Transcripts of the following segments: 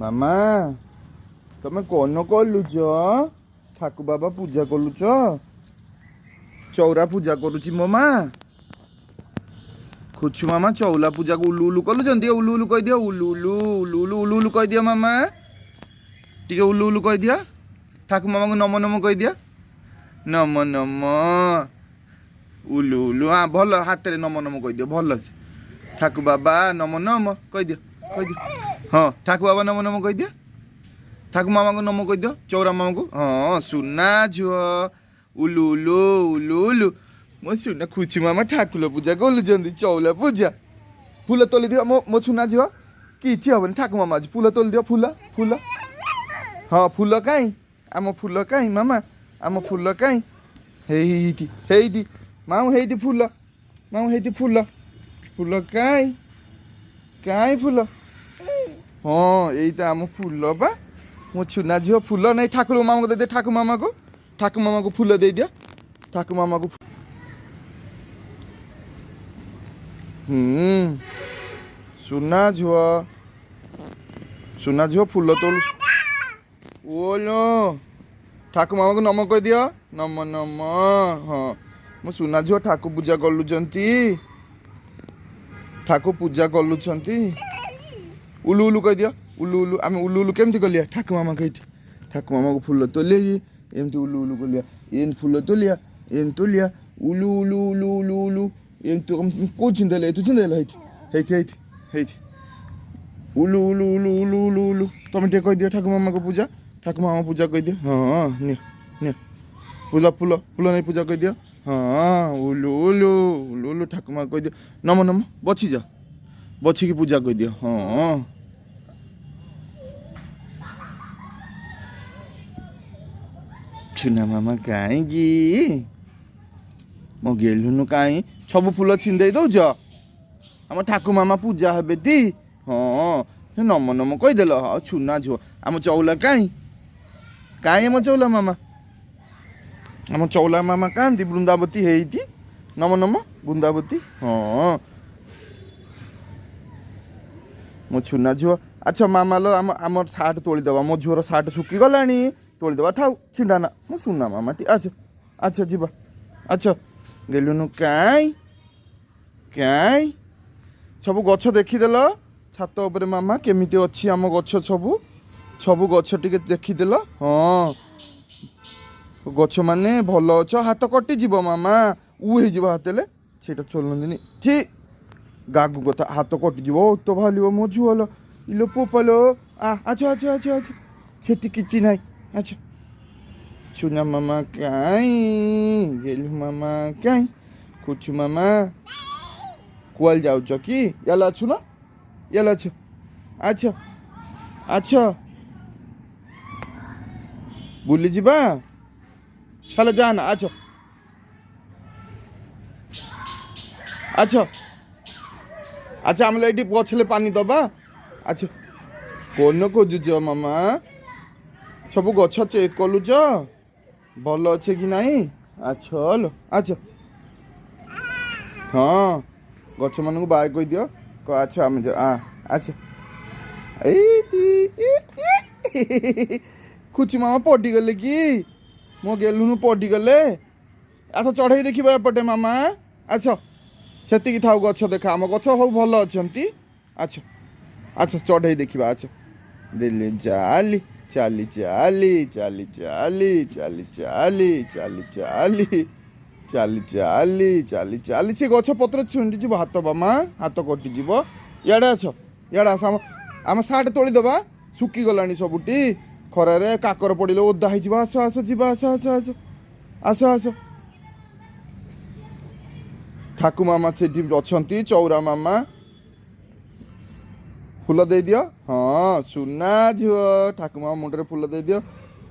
ମାମା ତମେ କନ କଲୁଛ? ଠାକୁ ବାବା ପୂଜା କଲୁଛ? ଚଉରା ପୂଜା କରୁଛି ମୋ ମା। ଖୁଛୁ ମାମା ଚଉଲା ପୂଜାକୁ ଉଲୁ ଉଲୁ କଲୁଛନ୍ତି। ଉଲୁ ଉଲୁ କହିଦିଅ। ଉଲୁ ଉଲୁ ଉଲୁ ଉଲୁ ଉଲୁ ଉଲୁ କହିଦିଅ ମାମା। ଟିକେ ଉଲୁ ଉଲୁ କହିଦିଅ। ଠାକୁ ମାମାଙ୍କୁ ନମ ନମ କହିଦିଅ। ନମ ନମ ଉଲୁ ଉଲୁ। ଭଲ ହାତରେ ନମ ନମ କହିଦିଅ ଭଲ ସେ। ଠାକୁ ବାବା ନମ ନମ କହିଦିଅ କହିଦିଅ। ହଁ ଠାକୁ ବାବା ନମ ନମ କହିଦିଅ। ଠାକୁ ମାମାଙ୍କୁ ନମ କହିଦିଅ। ଚଉରା ମାମାଙ୍କୁ। ହଁ ସୁନା ଝିଅ ଉଲୁ ଉଲୁ ଉଲୁ ଉଲୁ। ମୋ ସୁନା ଖୁଚି ମାମା ଠାକୁର ପୂଜା କରୁଛନ୍ତି। ଚଉଲା ପୂଜା। ଫୁଲ ତୋଳି ଦିଅ ମୋ ସୁନା ଝିଅ। କିଛି ହବନି ଠାକୁ ମାମା ଅଛି। ଫୁଲ ତୋଳି ଦିଅ। ଫୁଲ ଫୁଲ। ହଁ ଫୁଲ କାଇଁ? ଆମ ଫୁଲ କାଇଁ ମାମା? ଆମ ଫୁଲ କାଇଁ? ହେଇଟି ହେଇଟି ମାଉ ହେଇଟି ଫୁଲ। ମାଉ ହେଇଟି ଫୁଲ। ଫୁଲ କାଇଁ? କାଇଁ ଫୁଲ? ହଁ ଏଇଟା ଆମ ଫୁଲ ବା। ମୋ ସୁନା ଝିଅ ଫୁଲ ନାଇଁ ଠାକୁର ମାମାକୁ ଦେଇଦିଅ। ଠାକୁ ମାମାକୁ। ଠାକୁ ମାମାକୁ ଫୁଲ ଦେଇଦିଅ। ଠାକୁ ମାମାକୁ। ସୁନା ଝିଅ। ସୁନା ଝିଅ ଫୁଲ ତୋଳୁ। ଓଲୋ ଠାକୁ ମାମାକୁ ନମ କହିଦିଅ। ନମ ନମ। ହଁ ମୋ ସୁନା ଝିଅ ଠାକୁ ପୂଜା କଲୁଛନ୍ତି। ଠାକୁ ପୂଜା କଲୁଛନ୍ତି। ଉଲୁ ଉଲୁ କହିଦିଅ। ଉଲୁ ଉଲୁ। ଆମେ ଉଲୁ ଉଲୁ କେମିତି କଲିଆ? ଠାକୁ ମାମାକୁ ଏଇଠି। ଠାକୁ ମାମାକୁ ଫୁଲ ତୋଲେଇ ଏମିତି ଉଲୁ ଉଲୁ କଲିଆ। ଏମିତି ଫୁଲ ତୋଲିଆ। ଏମିତି ତୋଲିଆ। ଉଲୁ ଉଲୁ ଉଲୁ ଉଲୁ ଉଲୁ ଏମିତି କୋଉ ଚିନ୍ତା ହେଲେ? ତୁ ଚିନ୍ତା ହେଲେ ହେଇଠି ହେଇଠି ହେଇଠି ହେଇଠି। ଉଲୁ ଉଲୁ ଉଲୁ ଉଲୁ ଉଲୁ ଉଲୁ। ତମେ ଟିକେ କହିଦିଅ ଠାକୁ ମାମାକୁ ପୂଜା। ଠାକୁ ମାମା ପୂଜା କହିଦିଅ। ହଁ ନିଅ ନିଅ। ଫୁଲ ଫୁଲ ଫୁଲ ନେଇ ପୂଜା କହିଦିଅ। ହଁ ଉଲୁ ଉଲୁ ଉଲୁ ଉଲୁ ଠାକୁ ମା କହିଦିଅ। ନମ ନମ ବଛି ଯାଅ। ବଛିକି ପୂଜା କହିଦିଅ। ହଁ ସୁନା ମାମା କାହିଁକି ମୋ ଗେଲୁନୁ କାହିଁ ସବୁ ଫୁଲ ଛିଣ୍ଡେଇ ଦଉଛ? ଆମ ଠାକୁ ମାମା ପୂଜା ହେବେ ଟି? ହଁ ନମ ନମ କହିଦେଲ। ହଁ ସୁନା ଝିଅ। ଆମ ଚଉଲା କାହିଁ? କାହିଁ ଆମ ଚଉଲା ମାମା? ଆମ ଚଉଲା ମାମା କାହାନ୍ତି? ବୃନ୍ଦାବତୀ ହେଇଛି। ନମ ନମ ବୃନ୍ଦାବତୀ। ହଁ ମୋ ସୁନା ଝିଅ। ଆଚ୍ଛା ମାମା ଲ ଆମର ସାର୍ଟ ତୋଳିଦେବା। ମୋ ଝିଅର ସାର୍ଟ ଶୁଖିଗଲାଣି। ତୋଳିଦେବା ଥାଉ ଛିଣ୍ଡାନା। ମୋ ସୁନା ମାମାଟି। ଆଚ୍ଛା ଆଚ୍ଛା ଯିବା। ଆଚ୍ଛା ଗେଲୁନୁ କାଇଁ? କାଇଁ ସବୁ ଗଛ ଦେଖିଦେଲ? ଛାତ ଉପରେ ମାମା କେମିତି ଅଛି ଆମ ଗଛ ସବୁ? ସବୁ ଗଛ ଟିକେ ଦେଖିଦେଲ? ହଁ ଗଛ ମାନେ ଭଲ ଅଛ। ହାତ କଟିଯିବ ମାମା। ହେଇଯିବ ହାତେଲେ। ସେଇଟା ଚଲନ୍ତିନି ଛି ଗାଗୁ କଥା। ହାତ କଟିଯିବ ତ ଭାଲିବ ମୋ ଝୁଅଲ। ଇଲୋ ପୋପାଲୋ। ଆଚ୍ଛା ଆଚ୍ଛା ଆଚ୍ଛା ଆଚ୍ଛା ସେଠି କିଛି ନାହିଁ। ଆଚ୍ଛା ସୁନା ମାମା କାଇଁ? ଗେଲୁ ମାମା କାଇଁ? ଖୁଚୁ ମାମା କୁଆଲ ଯାଉଛ କି? ୟାଲା ଅଛୁ ନା? ୟାଲା ଅଛ। ଆଚ୍ଛା ଆଚ୍ଛା ବୁଲିଯିବା। ଚାଲ ଯାଆନା। ଆଚ୍ଛା ଆଚ୍ଛା ଆଚ୍ଛା ଆମେ ଏଇଠି ଗଛରେ ପାଣି ଦବା। ଆଚ୍ଛା କନ ଖୋଜୁଛ ମାମା? ସବୁ ଗଛ ଚେକ୍ କଲୁଛ ଭଲ ଅଛେ କି ନାହିଁ? ଆଚ୍ଛା ଲୋ ଆଚ୍ଛା ହଁ ଗଛମାନଙ୍କୁ ବାଏ କହିଦିଅ। ଆଚ୍ଛା ଆମେ ଆଚ୍ଛା ଏଇ ଖୁଚି ମାମା ପଡ଼ିଗଲେ କି? ମୋ ଗେଲୁନୁ ପଡ଼ିଗଲେ। ଆଚ୍ଛା ଚଢ଼େଇ ଦେଖିବା ଏପଟେ ମାମା। ଆଚ୍ଛା ସେତିକି ଥାଉ ଗଛ ଦେଖା। ଆମ ଗଛ ସବୁ ଭଲ ଅଛନ୍ତି। ଆଚ୍ଛା ଆଚ୍ଛା ଚଢ଼େଇ ଦେଖିବା। ଆଚ୍ଛା ଦିଲ୍ଲୀ ଚାଲି ଚାଲି ଚାଲି ଚାଲି ଚାଲି ଚାଲି ଚାଲି ଚାଲି ଚାଲି ଚାଲି ଚାଲି ଚାଲି ଚାଲି ସେ ଗଛ ପତ୍ର ଛିଣ୍ଡିଯିବ। ହାତ ମାମା ହାତ କଟିଯିବ। ଇଆଡ଼େ ଆସ। ଇଆଡ଼େ ଆସ। ଆମ ସାର୍ଟ ତୋଳିଦେବା। ଶୁଖିଗଲାଣି ସବୁଟି। ଖରାରେ କାକର ପଡ଼ିଲେ ଓଦା ହେଇଯିବ। ଆସ ଆସ ଯିବା। ଆସ ଆସ ଆସ ଆସ ଆସ। ଠାକୁ ମାମା ସେଠି ଅଛନ୍ତି। ଚଉରା ମାମା ଫୁଲ ଦେଇଦିଅ। ହଁ ସୁନା ଝିଅ ଠାକୁ ମାମା ମୁଣ୍ଡରେ ଫୁଲ ଦେଇଦିଅ।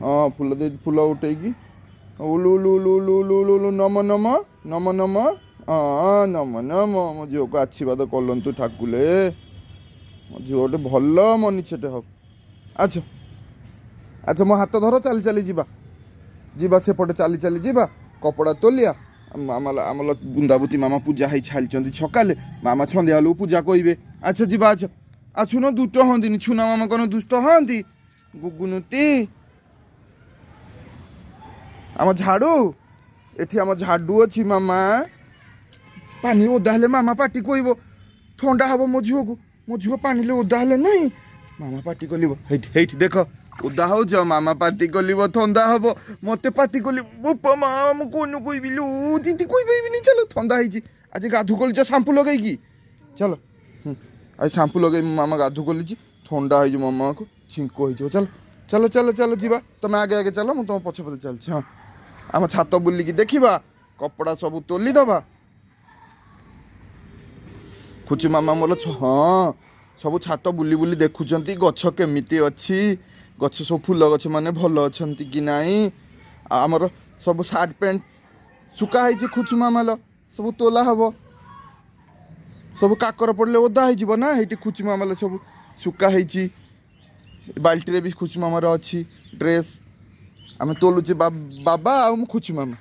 ହଁ ଫୁଲ ଦେଇ ଫୁଲ ଉଠେଇକି ଉଲୁ ଉଲୁ ଉଲୁ ଉଲୁ ଉଲୁ ଉଲୁ ଉଲୁ ନମ ନମ ନମ ନମ। ହଁ ନମ ନମ। ମୋ ଝିଅକୁ ଆଶୀର୍ବାଦ କରନ୍ତୁ ଠାକୁଲେ। ମୋ ଝିଅ ଗୋଟେ ଭଲ ମଣିଷଟେ ହବ। ଆଚ୍ଛା ଆଚ୍ଛା ମୋ ହାତ ଧର ଚାଲି ଚାଲି ଯିବା। ଯିବା ସେପଟେ ଚାଲି ଚାଲି ଯିବା। କପଡ଼ା ତୋଲିଆ। ଆମର ବୃନ୍ଦାବତୀ ମାମା ପୂଜା ହେଇ ଛାଡ଼ିଛନ୍ତି ସକାଳେ। ମାମା ସନ୍ଧ୍ୟା ବେଳକୁ ପୂଜା କହିବେ। ଆଚ୍ଛା ଯିବା। ଆଚ୍ଛା ଆସୁନ ଦୁଷ୍ଟ ହଅନ୍ତିନି, ଛୁନା ମାମା କ'ଣ ଦୁଷ୍ଟ ହଅନ୍ତି? ଗୁଗୁନୁତି ଆମ ଝାଡ଼ୁ, ଏଠି ଆମ ଝାଡ଼ୁ ଅଛି ମାମା। ପାଣି ଓଦା ହେଲେ ମାମା ପାଟି କହିବ, ଥଣ୍ଡା ହବ ମୋ ଝିଅ ପାଣିରେ ଓଦା ହେଲେ ନାହିଁ ମାମା ପାଟି କଲିବ। ହେଇଠି ହେଇଠି ଦେଖ ଓଦା ହଉଛ, ମାମା ପାଟି କଲିବ ଥଣ୍ଡା ହବ, ମତେ ପାଟି କଲିବ। ବୋପା ମା ମୁଁ କୋନ କହିବି ଲୁ, ଦିଦି କହିପାରିବିନି। ଚାଲ ଥଣ୍ଡା ହେଇଛି, ଆଜି ଗାଧୁ କରିଛ ସାମ୍ପୁ ଲଗେଇକି। ଚାଲ ଆଜି ସାମ୍ପୁ ଲଗେଇ ମାମା ଗାଧୁ କରିଛି, ଥଣ୍ଡା ହେଇଛି ମାମାକୁ, ଛିଙ୍କ ହେଇଯିବ। ଚାଲ ଚାଲ ଚାଲ ଚାଲ ଯିବା, ତମେ ଆଗେ ଆଗେ ଚାଲ, ମୁଁ ତମ ପଛେ ପଛେ ଚାଲିଛି। ହଁ ଆମ ଛାତ ବୁଲିକି ଦେଖିବା, କପଡ଼ା ସବୁ ତୋଲିଦବା। ଖୁଚି ମାମା ମୋର ହଁ ସବୁ ଛାତ ବୁଲି ବୁଲି ଦେଖୁଛନ୍ତି ଗଛ କେମିତି ଅଛି, ଗଛ ସବୁ ଫୁଲ ଗଛ ମାନେ ଭଲ ଅଛନ୍ତି କି ନାହିଁ। ଆମର ସବୁ ସାର୍ଟ ପ୍ୟାଣ୍ଟ ଶୁକା ହେଇଛି ଖୁଚୁ ମାମାଲ, ସବୁ ତୋଲା ହବ। ସବୁ କାକର ପଡ଼ିଲେ ଓଦା ହେଇଯିବ ନା, ହେଇଠି ଖୁଚୁ ମାମାଲ ସବୁ ଶୁକା ହେଇଛି। ବାଲ୍ଟିରେ ବି ଖୁଚୁ ମାମାର ଅଛି ଡ୍ରେସ୍। ଆମେ ତୋଲୁଛେ ବାବା ଆଉ ମୁଁ ଖୁଚୁ ମାମା।